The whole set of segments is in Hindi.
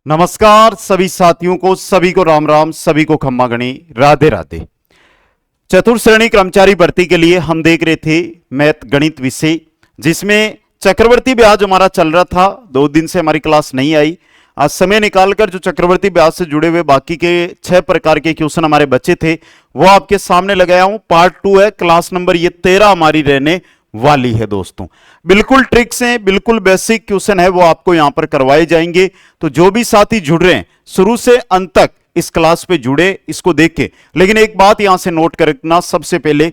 नमस्कार सभी साथियों को, सभी को राम राम, सभी को खम्मा गणी, राधे राधे। चतुर्थ श्रेणी कर्मचारी भर्ती के लिए हम देख रहे थे मैथ गणित विषय, जिसमें चक्रवर्ती ब्याज हमारा चल रहा था। 2 दिन से हमारी क्लास नहीं आई। आज समय निकालकर जो चक्रवर्ती ब्याज से जुड़े हुए बाकी के 6 प्रकार के क्वेश्चन हमारे बचे थे वो आपके सामने लगाया हूं। पार्ट 2 है, क्लास नंबर ये 13 हमारी रहने वाली है दोस्तों। बिल्कुल ट्रिक्स हैं, बिल्कुल बेसिक क्वेश्चन है, वो आपको यहां पर करवाए जाएंगे। तो जो भी साथी जुड़ रहे हैं शुरू से अंत तक इस क्लास पे जुड़े, इसको देख के। लेकिन एक बात यहां से नोट करना, सबसे पहले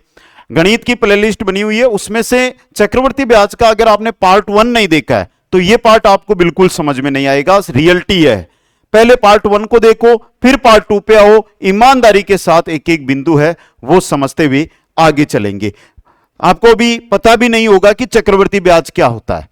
गणित की प्लेलिस्ट बनी हुई है, उसमें से चक्रवर्ती ब्याज का अगर आपने पार्ट 1 नहीं देखा है तो ये पार्ट आपको बिल्कुल समझ में नहीं आएगा। रियलिटी है, पहले पार्ट 1 को देखो, फिर पार्ट 2 पे आओ। ईमानदारी के साथ एक एक बिंदु है वो समझते हुए आगे चलेंगे। आपको भी पता भी नहीं होगा कि चक्रवर्ती ब्याज क्या होता है,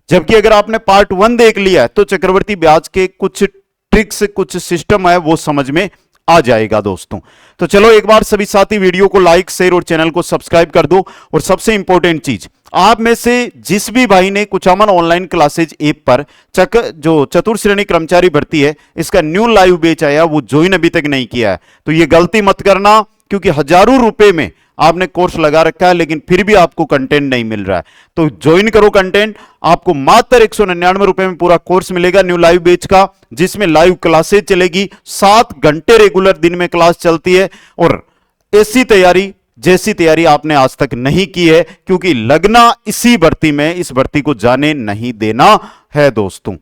जबकि अगर आपने पार्ट 1 देख लिया है तो चक्रवर्ती ब्याज के कुछ ट्रिक्स, कुछ सिस्टम है वो समझ में आ जाएगा दोस्तों। तो चलो एक बार सभी साथी वीडियो को लाइक, शेयर और चैनल को सब्सक्राइब कर दो। और सबसे इंपॉर्टेंट चीज, आप में से जिस भी भाई ने कुचामन ऑनलाइन क्लासेज ऐप पर जो चतुर्थ श्रेणी कर्मचारी भर्ती है इसका न्यू लाइव बैच आया, वो ज्वाइन अभी तक नहीं किया है तो ये गलती मत करना, क्योंकि हजारों रुपए में आपने कोर्स लगा रखा है लेकिन फिर भी आपको कंटेंट नहीं मिल रहा है। तो ज्वाइन करो कंटेंट, आपको मात्र 199 रुपए में पूरा कोर्स मिलेगा न्यू लाइव बैच का, जिसमें लाइव क्लासेज चलेगी। 7 घंटे रेगुलर दिन में क्लास चलती है और ऐसी तैयारी जैसी तैयारी आपने आज तक नहीं की है, क्योंकि लगना इसी भर्ती में, इस भर्ती को जाने नहीं देना है दोस्तों।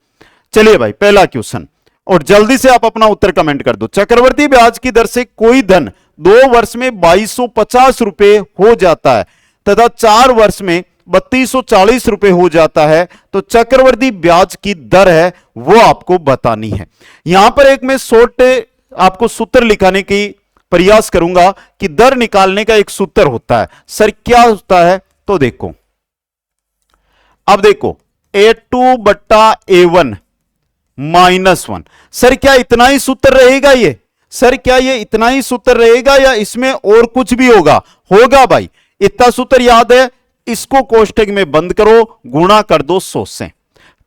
चलिए भाई, पहला क्वेश्चन, और जल्दी से आप अपना उत्तर कमेंट कर दो। चक्रवर्ती ब्याज की दर से कोई धन 2 वर्ष में 2250 रुपए हो जाता है तथा 4 वर्ष में 3240 रुपए हो जाता है, तो चक्रवर्ती ब्याज की दर है वो आपको बतानी है। यहां पर एक मैं शॉर्ट आपको सूत्र लिखाने की प्रयास करूंगा कि दर निकालने का एक सूत्र होता है। सर क्या होता है? तो देखो, अब देखो A2 बट्टा A1 -1। सर क्या इतना ही सूत्र रहेगा ये? सर क्या ये इतना ही सूत्र रहेगा या इसमें और कुछ भी होगा? होगा भाई, इतना सूत्र याद है, इसको कोष्टक में बंद करो, गुणा कर दो 100 से।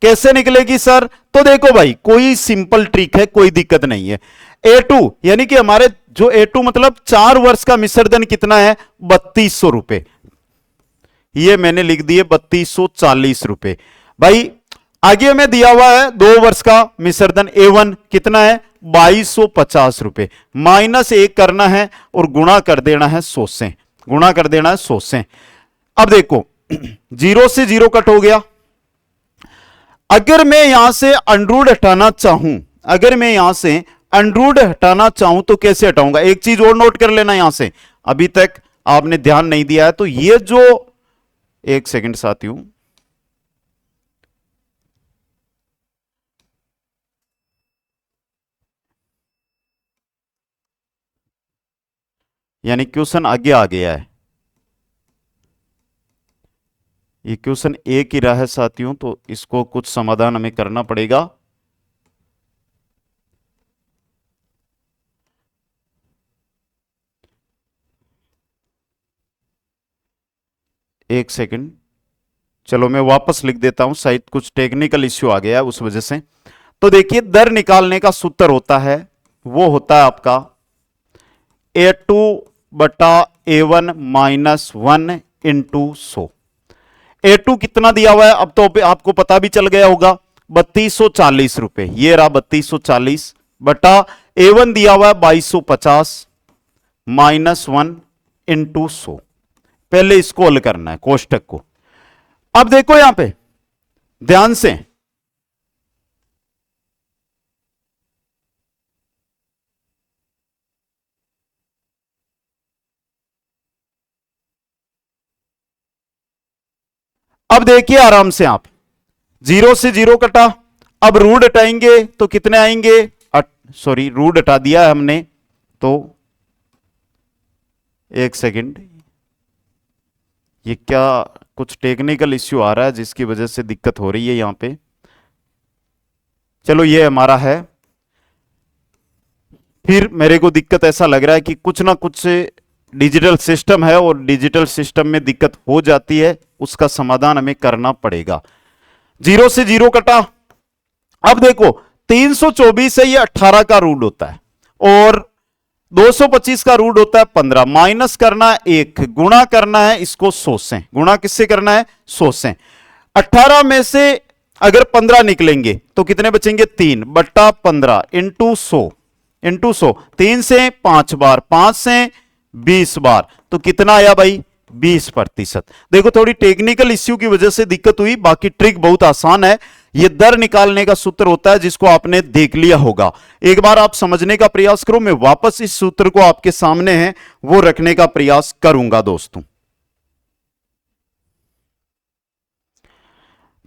कैसे निकलेगी सर? तो देखो भाई, कोई सिंपल ट्रिक है, कोई दिक्कत नहीं है। A2 यानी कि हमारे जो A2 मतलब 4 वर्ष का मिश्रधन कितना है? 3200 रुपए। ये मैंने लिख दिए 3240 रुपए। भाई आगे में दिया हुआ है 2 वर्ष का मिश्रधन A1 कितना है? 2250 रुपए। -1 करना है और गुणा कर देना है 100 से, गुणा कर देना है 100 से। अब देखो 0 से 0 कट हो गया। अगर मैं यहां से अंडरूट हटाना चाहूं, अगर मैं यहां से अंडरूट हटाना चाहूं तो कैसे हटाऊंगा? एक चीज और नोट कर लेना, यहां से अभी तक आपने ध्यान नहीं दिया है तो ये जो, एक सेकंड साथियों, यानी क्वेश्चन आगे आ गया है, ये क्वेश्चन एक ही रहा है साथियों, तो इसको कुछ समाधान हमें करना पड़ेगा। एक सेकंड, चलो मैं वापस लिख देता हूं, शायद कुछ टेक्निकल इश्यू आ गया है उस वजह से। तो देखिए, दर निकालने का सूत्र होता है, वो होता है आपका A2 बटा A1 -1 इंटू 100। A2 कितना दिया हुआ है अब तो आपको पता भी चल गया होगा, 3240 रुपए। ये रहा 3240 बटा A1 दिया हुआ है 2250 -1 इंटू 100। पहले इसको हल करना है कोष्टक को। अब देखो यहां पे ध्यान से, अब देखिए आराम से आप, 0 से 0 कटा। अब रूट हटाएंगे तो कितने आएंगे? सॉरी, रूट हटा दिया है हमने, तो एक सेकंड, ये क्या कुछ टेक्निकल इश्यू आ रहा है जिसकी वजह से दिक्कत हो रही है यहां पे। चलो ये हमारा है, फिर मेरे को दिक्कत ऐसा लग रहा है कि कुछ ना कुछ डिजिटल सिस्टम है और डिजिटल सिस्टम में दिक्कत हो जाती है, उसका समाधान हमें करना पड़ेगा। 0 से 0 कटा। अब देखो 324 है, ये 18 का रूट होता है और 225 का रूट होता है 15। माइनस करना है 1, गुणा करना है इसको 100 से। गुणा किससे करना है? 100 से। 18 में से अगर 15 निकलेंगे तो कितने बचेंगे? 3 बट्टा 15 इंटू 100 इंटू 100। 3 से 5 बार, 5 से 20 बार, तो कितना आया भाई? 20%। देखो थोड़ी टेक्निकल इश्यू की वजह से दिक्कत हुई, बाकी ट्रिक बहुत आसान है। यह दर निकालने का सूत्र होता है जिसको आपने देख लिया होगा। एक बार आप समझने का प्रयास करो, मैं वापस इस सूत्र को आपके सामने है वो रखने का प्रयास करूंगा दोस्तों।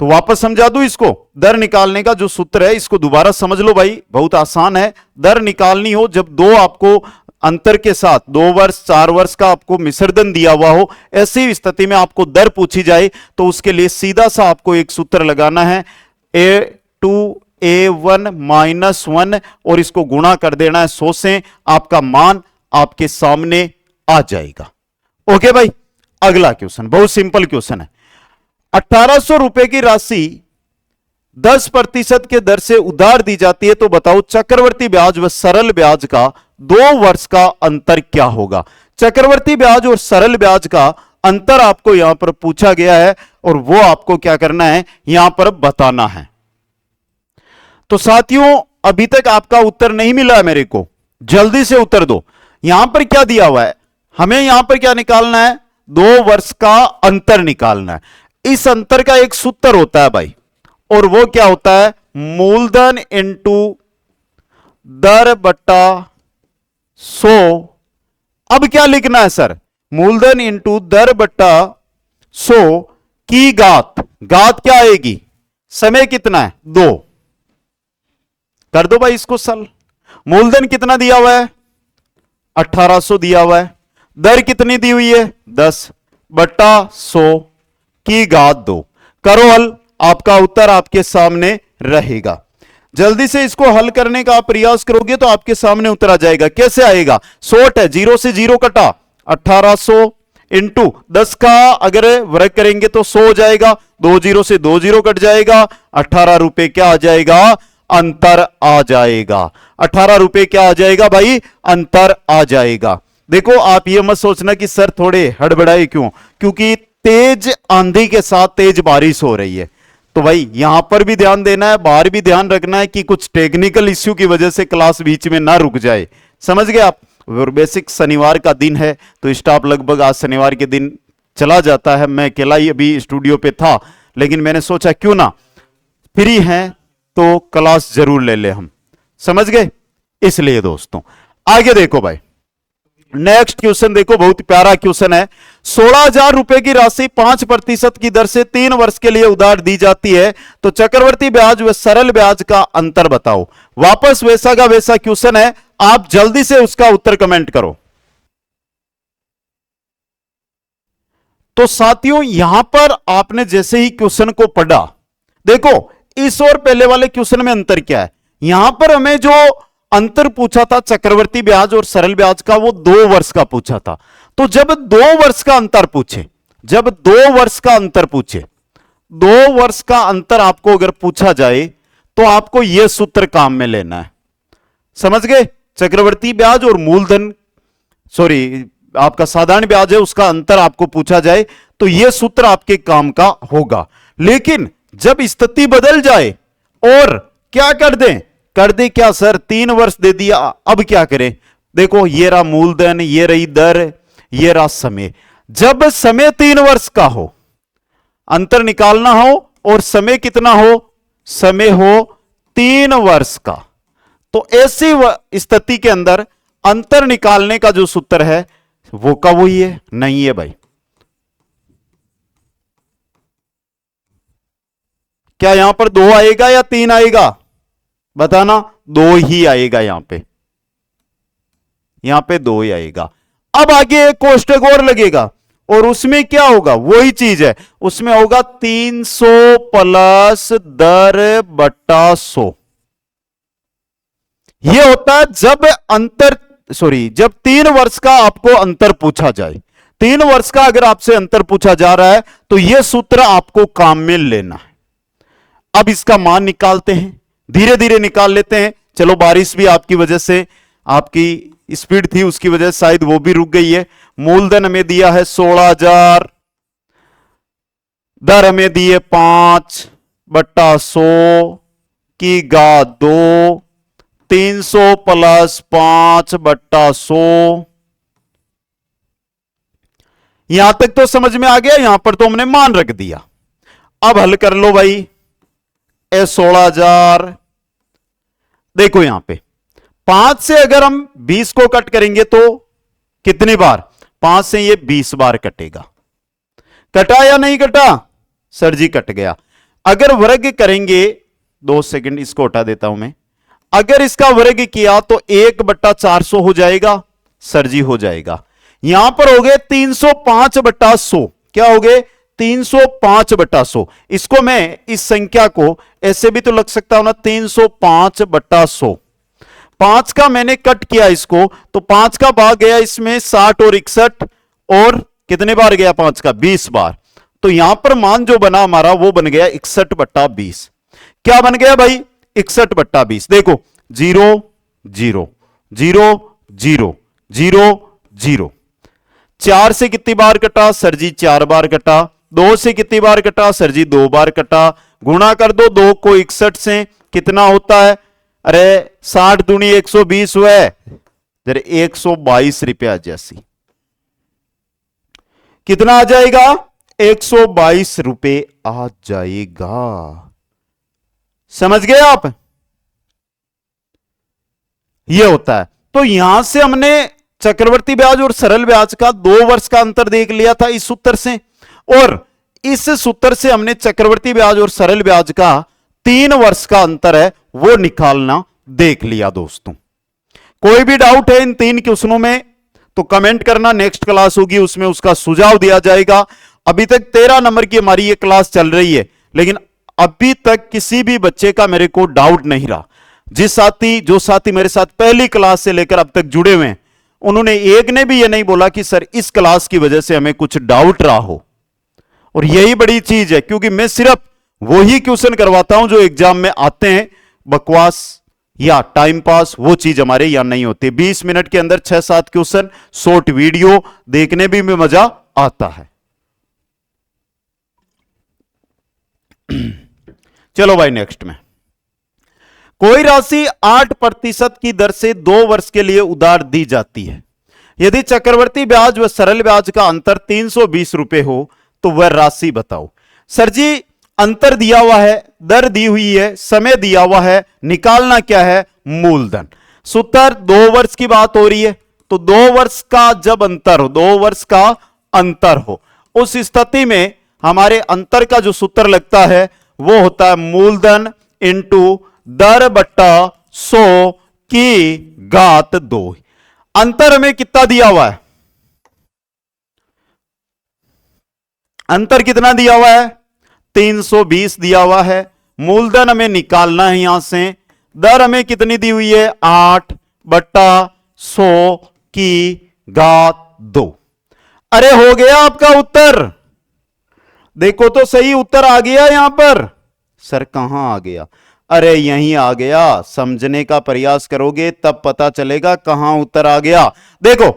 तो वापस समझा दूं इसको। दर निकालने का जो सूत्र है इसको दोबारा समझ लो भाई, बहुत आसान है। दर निकालनी हो जब दो आपको अंतर के साथ 2 वर्ष 4 वर्ष का आपको मिश्रधन दिया हुआ हो, ऐसी स्थिति में आपको दर पूछी जाए तो उसके लिए सीधा सा आपको एक सूत्र लगाना है, A2A1 माइनस 1, और इसको गुणा कर देना है 100 से। आपका मान आपके सामने आ जाएगा। ओके भाई, अगला क्वेश्चन बहुत सिंपल क्वेश्चन है। 1800 रुपए की राशि 10% के दर से उधार दी जाती है, तो बताओ चक्रवर्ती ब्याज व सरल ब्याज का 2 वर्ष का अंतर क्या होगा? चक्रवर्ती ब्याज और सरल ब्याज का अंतर आपको यहां पर पूछा गया है और वो आपको क्या करना है? यहां पर बताना है। तो साथियों अभी तक आपका उत्तर नहीं मिला है मेरे को, जल्दी से उत्तर दो। यहां पर क्या दिया हुआ है? हमें यहां पर क्या निकालना है? 2 वर्ष का अंतर निकालना है। इस अंतर का एक सूत्र होता है भाई, और वो क्या होता है? मूलधन इंटू दर बट्टा 100। अब क्या लिखना है सर? मूलधन इंटू दर बट्टा 100 की घात। घात क्या आएगी? समय कितना है? 2। कर दो भाई इसको सल। मूलधन कितना दिया हुआ है? 1800 दिया हुआ है। दर कितनी दी हुई है? 10 बट्टा 100 की घात 2। करो हल, आपका उत्तर आपके सामने रहेगा। जल्दी से इसको हल करने का प्रयास करोगे तो आपके सामने उत्तर आ जाएगा। कैसे आएगा? शॉर्ट है, 0 से 0 कटा, 1800 इंटू 10 का अगर वर्ग करेंगे तो 100 हो जाएगा। 2 0 से 2 0 कट जाएगा। 18 रुपए क्या आ जाएगा? अंतर आ जाएगा। 18 रुपए क्या आ जाएगा भाई? अंतर आ जाएगा। देखो आप ये मत सोचना कि सर थोड़े हड़बड़ाए क्यों, क्योंकि तेज आंधी के साथ तेज बारिश हो रही है। तो भाई यहां पर भी ध्यान देना है, बाहर भी ध्यान रखना है कि कुछ टेक्निकल इश्यू की वजह से क्लास बीच में ना रुक जाए। समझ गए आप? बेसिक शनिवार का दिन है तो स्टाफ लगभग आज शनिवार के दिन चला जाता है। मैं अकेला ही अभी स्टूडियो पे था, लेकिन मैंने सोचा क्यों ना, फ्री हैं तो क्लास जरूर ले ले हम। समझ गए? इसलिए दोस्तों आगे देखो भाई, नेक्स्ट क्वेश्चन देखो, बहुत प्यारा क्वेश्चन है। 16,000 रुपए की राशि 5% की दर से 3 वर्ष के लिए उधार दी जाती है, तो चक्रवर्ती ब्याज व सरल ब्याज का अंतर बताओ। वापस वैसा का वैसा क्वेश्चन है, आप जल्दी से उसका उत्तर कमेंट करो। तो साथियों यहां पर आपने जैसे ही क्वेश्चन को पढ़ा, देखो इस और पहले वाले क्वेश्चन में अंतर क्या है। यहां पर हमें जो अंतर पूछा था चक्रवर्ती ब्याज और सरल ब्याज का, वो 2 वर्ष का पूछा था। तो जब 2 वर्ष का अंतर पूछे, जब 2 वर्ष का अंतर पूछे, 2 वर्ष का अंतर आपको अगर पूछा जाए तो आपको यह सूत्र काम में लेना है। समझ गए? चक्रवर्ती ब्याज और मूलधन, सॉरी आपका साधारण ब्याज है, उसका अंतर आपको पूछा जाए तो यह सूत्र आपके काम का होगा। लेकिन जब स्थिति बदल जाए और क्या कर दें, कर दे क्या सर 3 वर्ष दे दिया, अब क्या करें? देखो ये रहा मूलधन, ये रही दर, ये रहा समय। जब समय 3 वर्ष का हो, अंतर निकालना हो और समय कितना हो? समय हो 3 वर्ष का, तो ऐसी स्थिति के अंदर अंतर निकालने का जो सूत्र है वो का वही है? नहीं है भाई। क्या यहां पर 2 आएगा या 3 आएगा? बताना। 2 ही आएगा यहां पे, यहां पे 2 ही आएगा। अब आगे एक कोष्टक और लगेगा और उसमें क्या होगा? वही चीज है, उसमें होगा 300 प्लस दर बट्टा 100। यह होता है जब अंतर, सॉरी जब 3 वर्ष का आपको अंतर पूछा जाए। 3 वर्ष का अगर आपसे अंतर पूछा जा रहा है तो यह सूत्र आपको काम में लेना है। अब इसका मान निकालते हैं। धीरे धीरे निकाल लेते हैं। चलो बारिश भी आपकी वजह से, आपकी स्पीड थी उसकी वजह से शायद वो भी रुक गई है। मूलधन हमें दिया है 16,000, दर हमें दिए 5/100 की घात 2, 300 प्लस 5/100। यहां तक तो समझ में आ गया, यहां पर तो हमने मान रख दिया। अब हल कर लो भाई। 16,000, देखो यहां पे 5 से अगर हम 20 को कट करेंगे तो कितनी बार, 5 से ये 20 बार कटेगा। कटा या नहीं कटा? सर जी कट गया। अगर वर्ग करेंगे, 2 सेकंड इसको हटा देता हूं मैं। अगर इसका वर्ग किया तो 1/400 हो जाएगा। सर जी हो जाएगा। यहां पर हो गए 305/100। क्या हो गए? 305/100। इसको मैं इस संख्या को ऐसे भी तो लग सकता हूं ना, 305/100। 5 का मैंने कट किया इसको, तो 5 का भाग गया इसमें 60 और 61, और कितने बार गया 5 का? 20 बार। तो यहां पर मान जो बना हमारा वो बन गया 61/20। क्या बन गया भाई? 61/20। देखो 0 0 0 0 0 0। 4 से कितनी बार कटा? सर जी 4 बार कटा। 2 से कितनी बार कटा? सर जी 2 बार कटा। गुणा कर दो 2 को 61 से, कितना होता है? अरे 60 दूनी 120 हुआ है, जरा 122 रुपया जैसी। कितना आ जाएगा? 122 रुपए आ जाएगा। समझ गए आप? यह होता है। तो यहां से हमने चक्रवर्ती ब्याज और सरल ब्याज का 2 वर्ष का अंतर देख लिया था इस सूत्र से, और इस सूत्र से हमने चक्रवर्ती ब्याज और सरल ब्याज का 3 वर्ष का अंतर है वो निकालना देख लिया। दोस्तों कोई भी डाउट है इन 3 क्वेश्चनों में तो कमेंट करना, नेक्स्ट क्लास होगी उसमें उसका सुझाव दिया जाएगा। अभी तक 13 नंबर की हमारी ये क्लास चल रही है, लेकिन अभी तक किसी भी बच्चे का मेरे को डाउट नहीं रहा। जो साथी मेरे साथ पहली क्लास से लेकर अब तक जुड़े हुए हैं, उन्होंने एक ने भी ये नहीं बोला कि सर इस क्लास की वजह से हमें कुछ डाउट रहा हो। और यही बड़ी चीज है, क्योंकि मैं सिर्फ वही क्वेश्चन करवाता हूं जो एग्जाम में आते हैं। बकवास या टाइम पास वो चीज हमारे यहां नहीं होती। 20 मिनट के अंदर 6-7 क्वेश्चन, शॉर्ट वीडियो देखने भी में मजा आता है। चलो भाई नेक्स्ट में, कोई राशि 8% की दर से 2 वर्ष के लिए उधार दी जाती है। यदि चक्रवर्ती ब्याज व सरल ब्याज का अंतर 320 रुपए हो तो वह राशि बताओ। सर जी अंतर दिया हुआ है, दर दी हुई है, समय दिया हुआ है, निकालना क्या है? मूलधन। सूत्र 2 वर्ष की बात हो रही है, तो 2 वर्ष का जब अंतर हो, 2 वर्ष का अंतर हो, उस स्थिति में हमारे अंतर का जो सूत्र लगता है वो होता है मूलधन इंटू दर बट्टा 100 की घात 2। अंतर हमें कितना दिया हुआ है? अंतर कितना दिया हुआ है? 320 दिया हुआ है। मूलधन हमें निकालना है यहां से। दर हमें कितनी दी हुई है? 8/100 की घात 2। अरे हो गया आपका उत्तर। देखो तो सही, उत्तर आ गया यहां पर। सर कहां आ गया? अरे यहीं आ गया। समझने का प्रयास करोगे तब पता चलेगा कहां उत्तर आ गया। देखो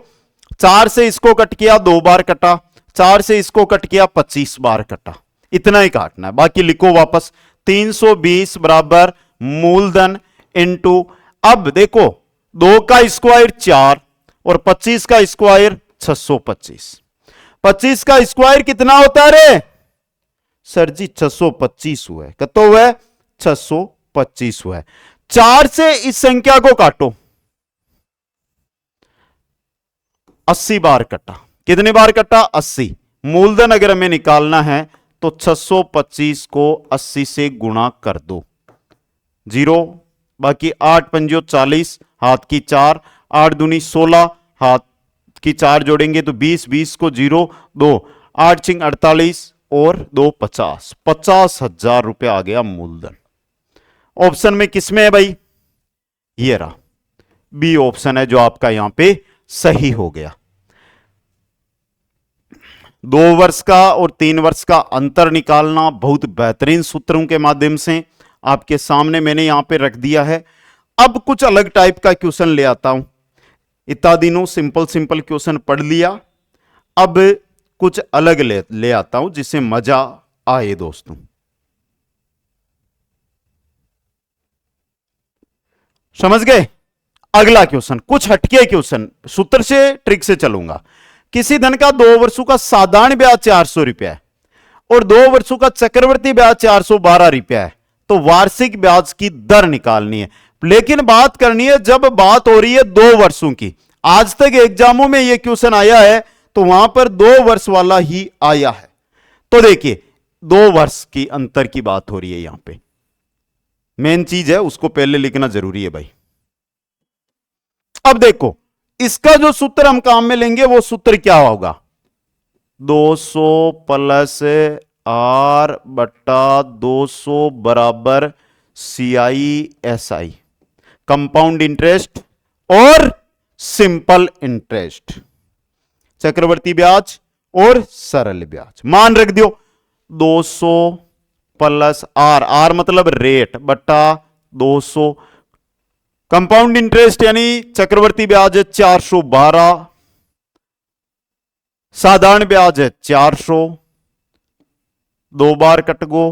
4 से इसको कट किया 2 बार कटा, 4 से इसको कट किया 25 बार कटा, इतना ही काटना है, बाकी लिखो वापस। 320 बराबर मूलधन इंटू, अब देखो 2 का स्क्वायर 4 और 25 का स्क्वायर 625। 25 का स्क्वायर कितना होता है रे? सर जी 625 हुआ है। कतो हुआ है? 625 हुआ है। 4 से इस संख्या को काटो, 80 बार कटा। कितने बार कटा? 80। मूलधन अगर हमें निकालना है तो 625 को 80 से गुणा कर दो, 0, बाकी 8 पंजो 40, हाथ की 4, 8 दूनी 16, हाथ की 4 जोड़ेंगे तो 20, 20 को 0, 2, 8 छिंग 48 और 2 50, 50,000 रुपए आ गया मूलधन। ऑप्शन में किसमें है भाई? ये रहा, बी ऑप्शन है जो आपका यहां पे सही हो गया। 2 वर्ष का और 3 वर्ष का अंतर निकालना बहुत बेहतरीन सूत्रों के माध्यम से आपके सामने मैंने यहां पे रख दिया है। अब कुछ अलग टाइप का क्वेश्चन ले आता हूं। इतना दिनों सिंपल सिंपल क्वेश्चन पढ़ लिया, अब कुछ अलग ले आता हूं जिससे मजा आए दोस्तों। समझ गए? अगला क्वेश्चन कुछ हटके क्वेश्चन, सूत्र से ट्रिक से चलूंगा। किसी धन का 2 वर्षों का साधारण ब्याज 400 रुपया है और 2 वर्षों का चक्रवर्ती ब्याज 412 रुपया है, तो वार्षिक ब्याज की दर निकालनी है। लेकिन बात करनी है जब बात हो रही है 2 वर्षों की। आज तक एग्जामों में यह क्वेश्चन आया है तो वहां पर 2 वर्ष वाला ही आया है। तो देखिए 2 वर्ष की अंतर की बात हो रही है, यहां पे मेन चीज है उसको पहले लिखना जरूरी है भाई। अब देखो इसका जो सूत्र हम काम में लेंगे वो सूत्र क्या होगा, 200 प्लस आर बटा 200 बराबर CISI, कंपाउंड इंटरेस्ट और सिंपल इंटरेस्ट, चक्रवर्ती ब्याज और सरल ब्याज। मान रख दियो 200 प्लस आर, आर मतलब रेट, बटा 200, कंपाउंड इंटरेस्ट यानी चक्रवर्ती ब्याज है 412, साधारण ब्याज है 400, 2 बार कट गो,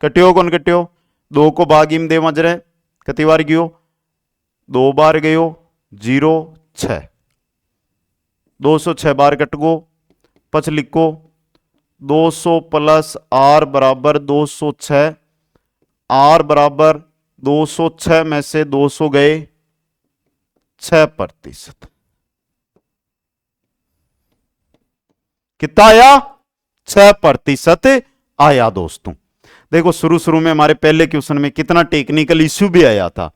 कट्यो कौन कट्यो, 2 को भागिम दे मजरे कति बार गयो, 2 बार गयो 0 6, 206 बार कट गो, पच लिखो 200 प्लस आर बराबर 206, आर बराबर 206 में से 200 गए 6%, कितना आया 6% आया दोस्तों। देखो शुरू शुरू में हमारे पहले क्वेश्चन में कितना टेक्निकल इश्यू भी आया था,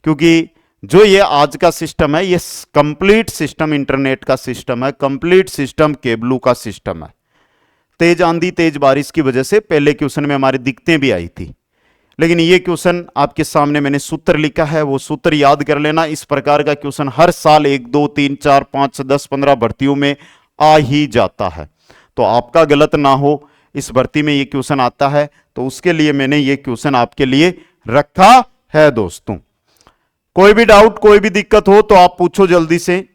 क्योंकि जो ये आज का सिस्टम है ये कंप्लीट सिस्टम इंटरनेट का सिस्टम है, कंप्लीट सिस्टम केबलों का सिस्टम है। तेज आंधी तेज बारिश की वजह से पहले क्वेश्चन में हमारी दिक्कतें भी आई थी, लेकिन ये क्वेश्चन आपके सामने मैंने सूत्र लिखा है, वो सूत्र याद कर लेना। इस प्रकार का क्वेश्चन हर साल 1 2 3 4 5 10 15 भर्तियों में आ ही जाता है, तो आपका गलत ना हो, इस भर्ती में ये क्वेश्चन आता है तो उसके लिए मैंने ये क्वेश्चन आपके लिए रखा है दोस्तों। कोई भी डाउट कोई भी दिक्कत हो तो आप पूछो जल्दी से।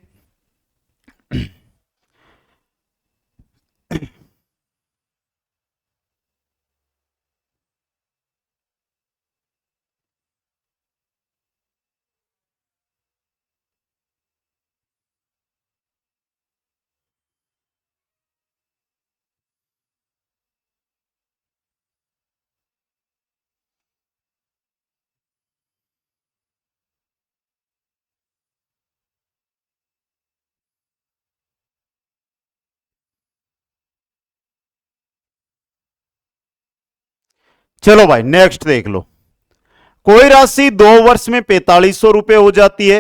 चलो भाई नेक्स्ट देख लो। कोई राशि 2 वर्ष में 4500 रुपए हो जाती है,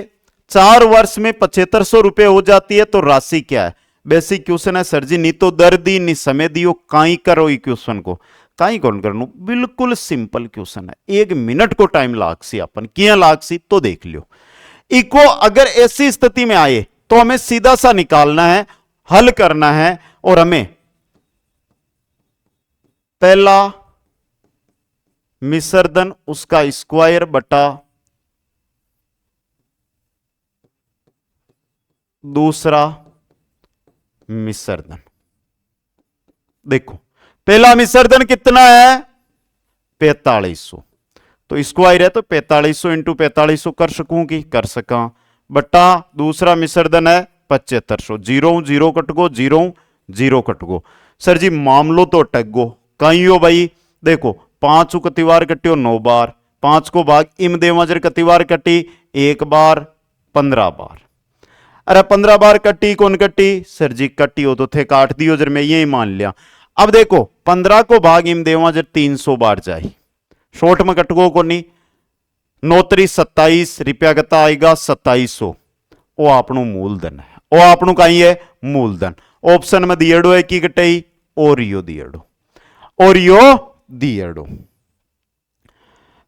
4 वर्ष में 7500 रुपए हो जाती है, तो राशि क्या है। बेसिक क्वेश्चन है सर जी, नी तो दर दी नी समय दियो, काई करो ई क्वेश्चन को, काई कौन करनो, बिल्कुल सिंपल क्वेश्चन है, 1 मिनट को टाइम लागसी, अपन किया लागसी तो देख लियो। इको अगर ऐसी स्थिति में आए तो हमें सीधा सा निकालना है, हल करना है, और हमें पहला मिश्रधन उसका स्क्वायर बटा दूसरा मिश्रधन। देखो पहला मिश्रधन कितना है 4500, तो स्क्वायर है तो 4500 इंटू 4500 कर सकूंगी, कर सका, बटा दूसरा मिश्रधन है 7500, 0 0 कट गो, 0 0 कट गो। सर जी मामलो तो अटक गो, कहीं हो भाई, देखो 5 कति बार कटियो 9 बार, 5 को भाग इम देवाजर कति बार कटी 1 बार 15 बार, अरे 15 बार कटी कौन कटी, सर जी कटी हो तो थे काट दियो जर, मैं यही मान लिया। अब देखो 15 को भाग इम देवाजर 300 बार जाए, शॉर्ट में कटगो को नहीं, 9 3 27 रुपया कता आएगा 2700, वो आपनो मूलधन है, वो आपनो कहीं है मूलधन। ऑप्शन में दिएड़ो है की कटई ओरियो दिएड़ो, ओरियो दिएड़ो,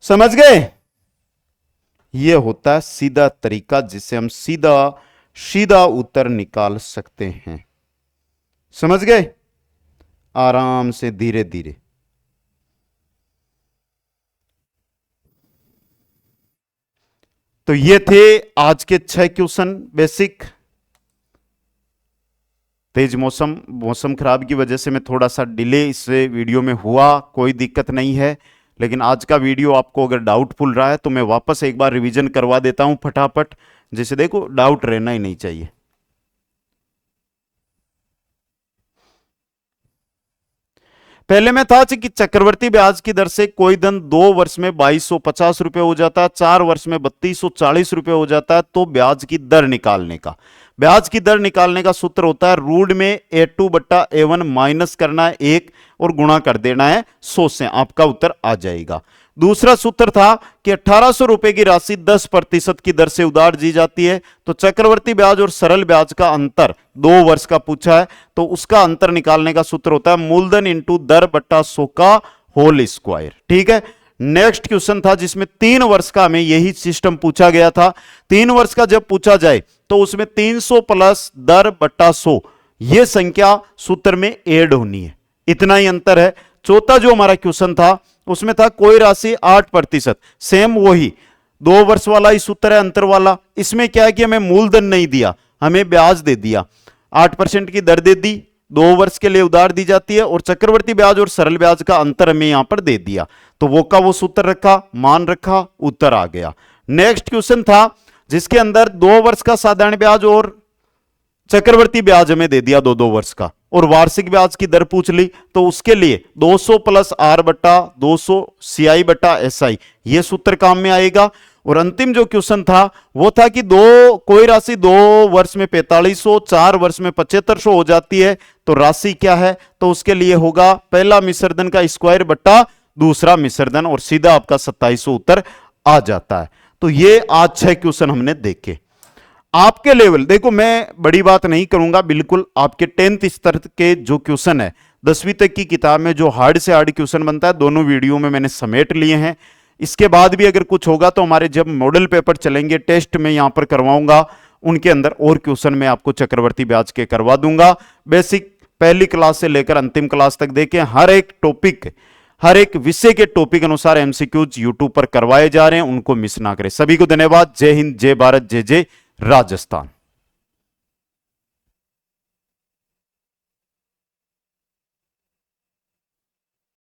समझ गए। ये होता है सीधा तरीका जिससे हम सीधा सीधा उत्तर निकाल सकते हैं, समझ गए, आराम से धीरे धीरे। तो ये थे आज के 6 क्वेश्चन बेसिक। तेज मौसम खराब की वजह से मैं थोड़ा सा डिले इस वीडियो में हुआ, कोई दिक्कत नहीं है। लेकिन आज का वीडियो आपको अगर डाउटफुल रहा है तो मैं वापस एक बार रिवीजन करवा देता हूं फटाफट, जैसे देखो डाउट रहना ही नहीं चाहिए। पहले में था कि चक्रवर्ती ब्याज की दर से कोई धन 2 वर्ष में 2250 रुपए हो जाता है, 4 वर्ष में 3240 रुपए हो जाता है, तो ब्याज की दर निकालने का सूत्र होता है रूट में A2 बट्टा A1 माइनस करना है 1 और गुणा कर देना है 100 से, आपका उत्तर आ जाएगा। दूसरा सूत्र था कि 1800 रुपए की राशि 10% की दर से उधार दी जाती है, तो चक्रवर्ती ब्याज और सरल ब्याज का अंतर 2 वर्ष का पूछा है, तो उसका अंतर निकालने का सूत्र होता है मूलधन इंटू दर बट्टा 100 का होल स्क्वायर। ठीक है। नेक्स्ट क्वेश्चन था जिसमें 3 वर्ष का हमें यही सिस्टम पूछा गया था। 3 वर्ष का जब पूछा जाए तो उसमें 300 प्लस दर बट्टा 100 यह संख्या सूत्र में ऐड होनी है, इतना ही अंतर है। चौथा जो हमारा क्वेश्चन था उसमें था कोई राशि 8%, सेम वही 2 वर्ष वाला ही सूत्र है अंतर वाला। इसमें क्या है कि हमें मूलधन नहीं दिया, हमें ब्याज दे दिया, 8% की दर दे दी, 2 वर्ष के लिए उधार दी जाती है, और चक्रवर्ती ब्याज और सरल ब्याज का अंतर हमें यहां पर दे दिया, तो वो का वो सूत्र रखा, मान रखा, उत्तर आ गया। नेक्स्ट क्वेश्चन था जिसके अंदर 2 वर्ष का साधारण ब्याज और चक्रवर्ती ब्याज हमें दे दिया 2-2 वर्ष का, और वार्षिक ब्याज की दर पूछ ली, तो उसके लिए 200 प्लस आर बट्टा 200 CI बट्टा SI यह सूत्र काम में आएगा। और अंतिम जो क्वेश्चन था वो था कि कोई राशि 2 वर्ष में 4500, 4 वर्ष में 7500 हो जाती है, तो राशि क्या है, तो उसके लिए होगा पहला मिश्रधन का स्क्वायर बट्टा दूसरा मिश्रधन, और सीधा आपका 2700 उत्तर आ जाता है। तो ये आज 6 क्वेश्चन हमने देखे। आपके लेवल देखो, मैं बड़ी बात नहीं करूंगा, बिल्कुल आपके 10th स्तर के जो क्वेश्चन है 10वीं तक की किताब में जो हार्ड से हार्ड क्वेश्चन बनता है, दोनों वीडियो में मैंने समेट लिए हैं। इसके बाद भी अगर कुछ होगा तो हमारे जब मॉडल पेपर चलेंगे, टेस्ट में यहां पर करवाऊंगा, उनके अंदर और क्वेश्चन मैं आपको चक्रवर्ती ब्याज के करवा दूंगा। बेसिक पहली क्लास से लेकर अंतिम क्लास तक देखें, हर एक टॉपिक, हर एक विषय के टॉपिक अनुसार MCQs यूट्यूब पर करवाए जा रहे हैं, उनको मिस ना करें। सभी को धन्यवाद। जय हिंद, जय भारत, जय जय राजस्थान।